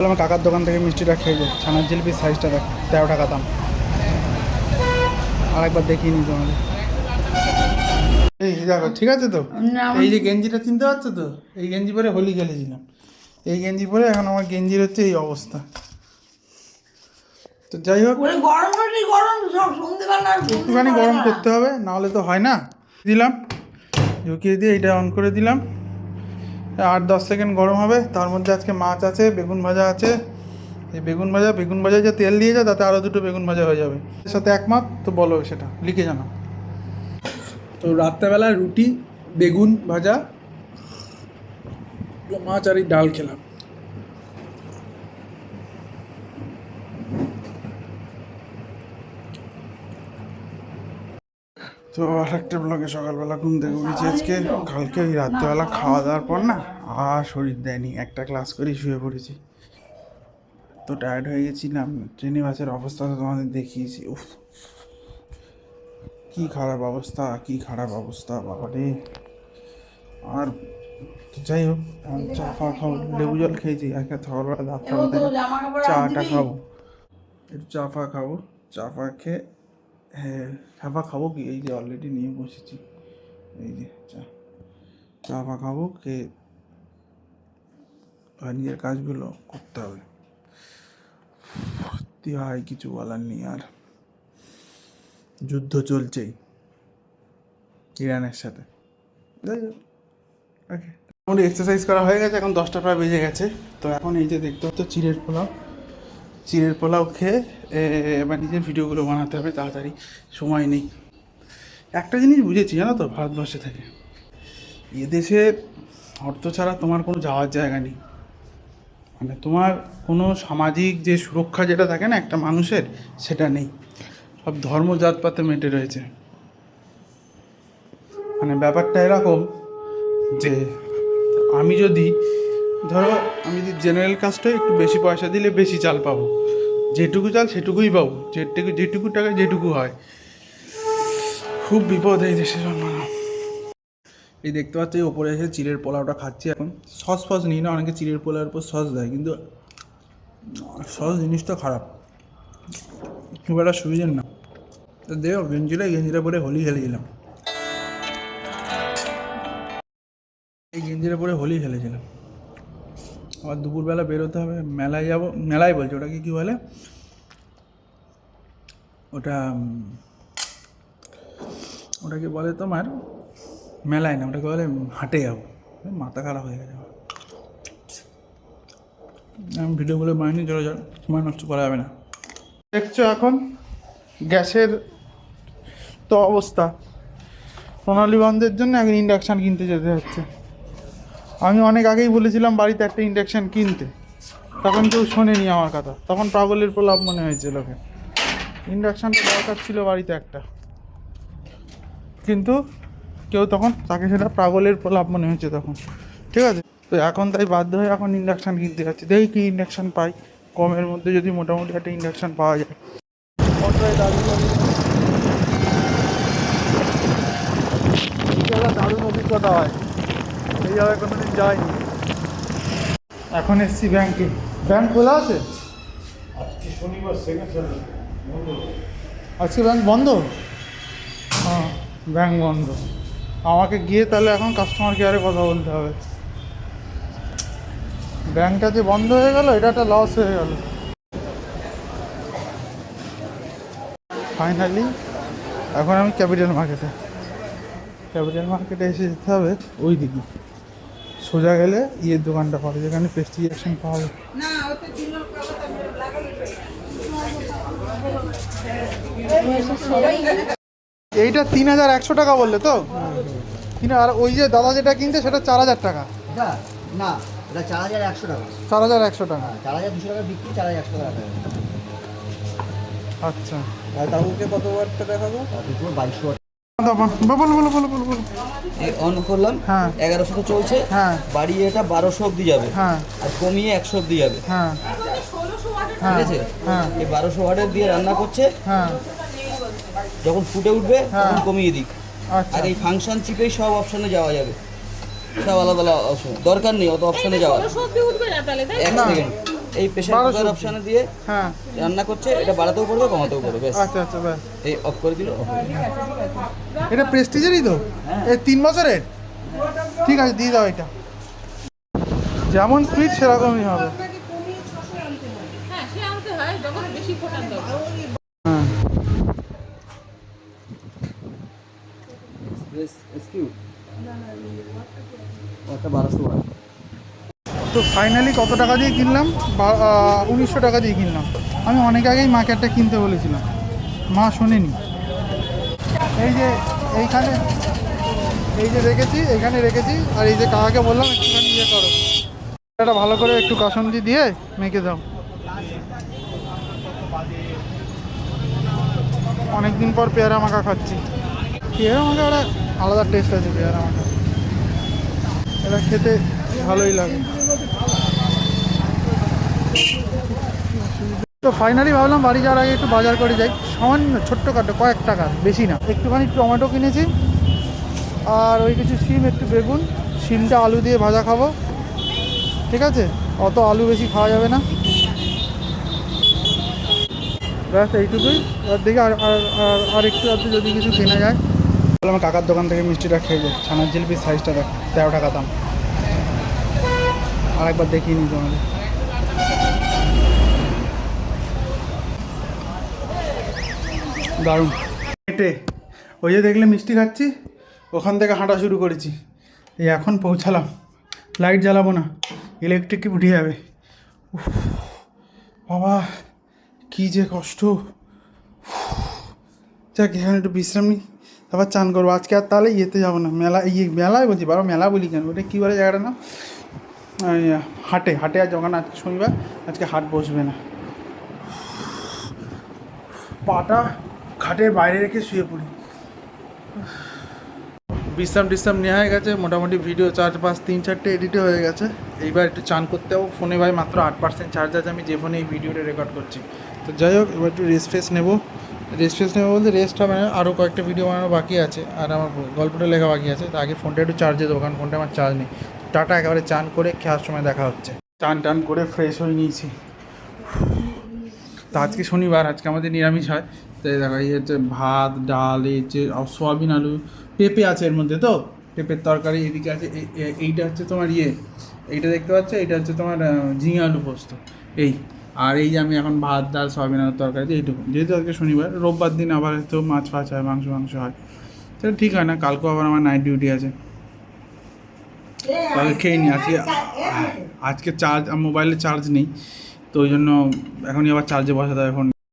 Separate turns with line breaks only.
আমার কাকার দোকান থেকে মিষ্টিটা খেয়ে যায়। ছানার জিলিপির সাইজটা দেখ, 13 টাকা দাম। আরেকবার দেখিয়ে নিই তোমাদের। এই দেখো, ঠিক আছে তো? এই যে গেঞ্জিটা চিনতে পারছো তো? এই গেঞ্জি পরে হোলি খেলেছিলাম। এই গেঞ্জি পরে এখন আমার গেঞ্জির হচ্ছে এই অবস্থা। তো যাই হোক, একটুখানি গরম করতে হবে, নাহলে তো হয় না। দিলাম, ঢুকিয়ে দিয়ে এটা অন করে দিলাম। 8-10 সেকেন্ড গরম হবে। তার মধ্যে আজকে মাছ আছে, বেগুন ভাজা আছে। এই বেগুন ভাজা যে তেল দিয়ে যায় তাতে আরও 2টো বেগুন ভাজা হয়ে যাবে। এর সাথে একমত তো বলো, সেটা লিখে জানাও। তো রাত্রেবেলা রুটি, বেগুন ভাজা, মাছ আর এই ডাল খেলাম। তো আর একটা ব্লগে সকালবেলা ঘুম থেকে উঠেছি আজকে। কালকে ওই রাত্রেবেলা খাওয়া দাওয়ার পর না আর শরীর দেয়নি, একটা ক্লাস করেই শুয়ে পড়েছি। তো টায়ার্ড হয়ে গেছিলাম। ট্রেনে বাসের অবস্থা তো তোমাদের দেখিয়েছি। উফ, কি খারাপ অবস্থা, কি খারাপ অবস্থা বাবারে। আর যাই হোক, চা ফা খাবো, লেবু জল খেয়েছি। আজকে সকালবেলা দাঁত খাবো, চাটা খাবো, একটু চা ফা খাবো। চা ফা খেয়ে, হ্যাঁ চা ফা খাবো কি, এই যে অলরেডি নিয়ে বসেছি। এই যে চা ফা খাবো, খেয়ে নিজের কাজগুলো করতে হবে। সত্যি হয় কিছু বলার নেই। আর যুদ্ধ চলছেই ইরানের সাথে। ওকে, মোটামুটি এক্সারসাইজ করা হয়ে গেছে, এখন 10টা প্রায় বেজে গেছে। তো এখন এই যে দেখতে হচ্ছে চিড়ের পোলাও খেয়ে এবার নিজের ভিডিওগুলো বানাতে হবে তাড়াতাড়ি, সময় নেই। একটা জিনিস বুঝেছি জানো তো, ভারতবর্ষে থেকে এদেশে অর্থ ছাড়া তোমার কোনো যাওয়ার জায়গা নেই। মানে তোমার কোনো সামাজিক যে সুরক্ষা যেটা থাকে না একটা মানুষের, সেটা নেই। সব ধর্ম জাতপাতে মেটে রয়েছে। মানে ব্যাপারটা এরকম যে আমি যদি জেনারেল কাস্টে একটু বেশি পয়সা দিলে বেশি চাল পাবো, যেটুকু চাল সেটুকুই পাবো, যেটুকু টাকা যেটুকু হয়। খুব বিপদ এই দেশে জন্মানো। এই দেখতে পাচ্ছি ওপরে এসে চিড়ের পোলাওটা খাচ্ছি এখন। সস ফস নিই না, অনেকে চিড়ের পোলাওর উপর সস দেয়, কিন্তু সস জিনিসটা খারাপ, খুব একটা সুবিধের না। তো দেখো গেঞ্জিটা পরে হোলি খেলেছিলাম। এই গেঞ্জিটা পরে হোলি খেলেছিলাম। আবার দুপুরবেলা বেরোতে হবে, মেলায় যাবো। মেলায় বলছে, ওটাকে কী বলে, ওটাকে বলে তোমার মেলায় না, ওটাকে বলে হাটে যাবো। মাথা খারাপ হয়ে গেছে। আমি ভিডিওগুলো বানিয়ে চলে যান, সময় নষ্ট করা যাবে না। দেখছো এখন গ্যাসের তো অবস্থা। সোনালি বন্ধের জন্য এখন ইন্ডাকশান কিনতে যেতে হচ্ছে। আমি অনেক আগেই বলেছিলাম বাড়িতে একটা ইন্ডাকশান কিনতে, তখন কেউ শোনেনি আমার কথা। তখন পাগলের প্রলাপ মনে হয়েছে লোকে। ইন্ডাকশানটা দরকার ছিল বাড়িতে একটা, কিন্তু কেউ তখন তাকে সেটা পাগলের প্রলাপ মনে হয়েছে তখন। ঠিক আছে, তো এখন তাই বাধ্য হয়ে এখন ইন্ডাকশান কিনতে যাচ্ছি। দেখি কি ইন্ডাকশান পাই, কমের মধ্যে যদি মোটামুটি একটা ইন্ডাকশান পাওয়া যায়। দারুণ অভিজ্ঞতা হয়, এই জায়গায় কোনোদিন যায়নি। এখন এসছি ব্যাংকে। ব্যাংক খোলা আছে আজকে? শনিবার, আজকে ব্যাংক বন্ধ? হ্যাঁ, ব্যাংক বন্ধ। আমাকে গিয়ে তাহলে এখন কাস্টমার কেয়ারে কথা বলতে হবে। ব্যাংকটা যে বন্ধ হয়ে গেল, এটা একটা লস হয়ে গেল। ফাইনালি এখন আমি ক্যাপিটাল মার্কেটে এসে যেতে হবে। ওই দিকে সোজা গেলে ইয়ের দোকানটা পাবে, যেখানে প্রেস্টিজেশন পাওয়া যায়। এইটা 3100 টাকা বললে তো? আর ওই যে দাদা যেটা কিনছে সেটা 4000 টাকা।
না, এটা 4100 টাকা।
4100 টাকা,
4200 টাকা বিক্রি, 4100 টাকা।
আচ্ছা,
আর তাহলে কত ওয়াটটা দেখাবো? দুটো 2200 ওয়াট।
বলো।
এই অন করলাম,
হ্যাঁ
1100 তো চলছে।
হ্যাঁ,
বাড়িয়ে এটা 1200 অবধি যাবে।
হ্যাঁ,
আর কমিয়ে 100 অবধি যাবে।
হ্যাঁ,
ঠিক আছে?
হ্যাঁ,
এই 1200 ওয়াটের দিয়ে রান্না করছে।
হ্যাঁ,
যখন ফুটে উঠবে তখন কমিয়ে দিক।
আচ্ছা,
আর এই ফাংশন চিপেই সব অপশনে যাওয়া যাবে, সব আলাদা আলাদা অপশন। দরকার নেই অত অপশনে যাওয়া। 1 সেকেন্ড এই প্রেসার
12
কুকার
সবজি।
অপশানে দিয়ে
হ্যাঁ,
রান্না করছে, এটা বাড়াতেও পারবে কমাতেও পারবে, ব্যাস
আচ্ছা আচ্ছা ব্যাস।
এই অফ করে দিল, off হয়ে গেল।
এটা প্রেস্টিজেরই তো?
হ্যাঁ।
এই 3 বছরের? ঠিক আছে, দিয়ে দাও এটা। যেমন স্পিড সেরকমই হবে।
হ্যাঁ সে আনতে হয় যখন বেশি ফোটার দরকার।
হ্যাঁ,
এসকিউ একটা 1200 ওয়াট।
তো ফাইনালি কত টাকা দিয়ে কিনলাম? 1900 টাকা দিয়ে কিনলাম। আমি অনেক আগেই মাকে একটা কিনতে বলেছিলাম, মা শোনেনি। এই যে এইখানে, এই যে রেখেছি, এখানে রেখেছি। আর এই যে কাকাকে বললাম একটুখানি ইয়ে করো, এটা ভালো করে একটু কাসুন্দি দিয়ে মেখে দাও। অনেকদিন পর পেয়ারা মাখা খাচ্ছি। পেয়ারা মাখা একটা আলাদা টেস্ট আছে, পেয়ারা মাখা এটা খেতে ভালোই লাগে। তো ফাইনালি ভাবলাম বাড়ি যাওয়ার আগে একটু বাজার করে যাই, সামান্য ছোট্টখাটো কয়েক টাকার, বেশি না। একটুখানি টমেটো কিনেছি, আর ওই কিছু শিম, একটু বেগুন। শিমটা আলু দিয়ে ভাজা খাবো, ঠিক আছে? অত আলু বেশি খাওয়া যাবে না, ব্যাস এইটুকুই। আর দেখি আর একটু আধটু যদি কিছু কেনা যায়। তাহলে আমার কাকার দোকান থেকে মিষ্টিটা খেয়ে যায়। ছানার জিলিপির সাইজটা দেখ, 13 টাকা দাম। আর একবার দেখিয়ে নিই তোমাদের। দারুণ হেঁটে, ওই যে দেখলে মিষ্টি খাচ্ছি, ওখান থেকে হাঁটা শুরু করেছি। এই এখন পৌঁছালাম। লাইট জ্বালাবো না, ইলেকট্রিক উঠে যাবে। উফ, বাবা কী যে কষ্ট। যাক, এখানে একটু বিশ্রাম নিই, তারপর চান করবো। আজকে আর তাহলে ইয়েতে যাবো না, মেলায় বলছি, বাবা মেলা বলি কেন, ওটা কী বলে জায়গাটা না, হাটে আর যখন আজকে শনিবার, আজকে হাট বসবে না। পাটা খাটের বাইরে রেখে শুয়ে পড়ি। বিশ্রাম নেওয়া হয়ে গেছে মোটামুটি। ভিডিও 4-5-3-4টে এডিটে হয়ে গেছে। এইবার একটু চান করতে হবে। ফোনে ভাই মাত্র 8% চার্জ আছে, আমি যে ফোনে এই ভিডিওটা রেকর্ড করছি। তো যাই হোক, এবার একটু রেস্ট নেবো বলতে রেস্ট হবে না, আরও কয়েকটা ভিডিও বানানো বাকি আছে, আর আমার গল্পটা লেখা বাকি আছে। তো আগে ফোনটা একটু চার্জে দেবো, কারণ ফোনটা আমার চার্জ নেই। টাটা, একেবারে চান করে খাওয়ার সময় দেখা হচ্ছে। চান করে ফ্রেশ হয়ে নিয়েছি। তো আজকে শনিবার, আজকে আমাদের নিরামিষ হয়। তো এই দেখো, এই হচ্ছে ভাত, ডাল, এই হচ্ছে সোয়াবিন, আলু, পেঁপে আছে এর মধ্যে। তো পেঁপের তরকারি এদিকে আছে। এইটা হচ্ছে তোমার এইটা দেখতে পাচ্ছ, এইটা হচ্ছে তোমার ঝিঙে আলু পোস্ত। এই আর এই যে আমি এখন ভাত, ডাল, সোয়াবিন আলুর তরকারি, এইটুকু। যেহেতু আজকে শনিবার, রোববার দিন আবার হয়তো মাছ ফাছ হয়, মাংস হয়। সেটা ঠিক হয় না, কালকেও আবার আমার নাইট ডিউটি আছে, তাহলে খেয়ে নিই। আজকে চার্জ, মোবাইলে চার্জ নেই, তো ওই জন্য এখনই আবার চার্জে বসাতে হবে ফোন।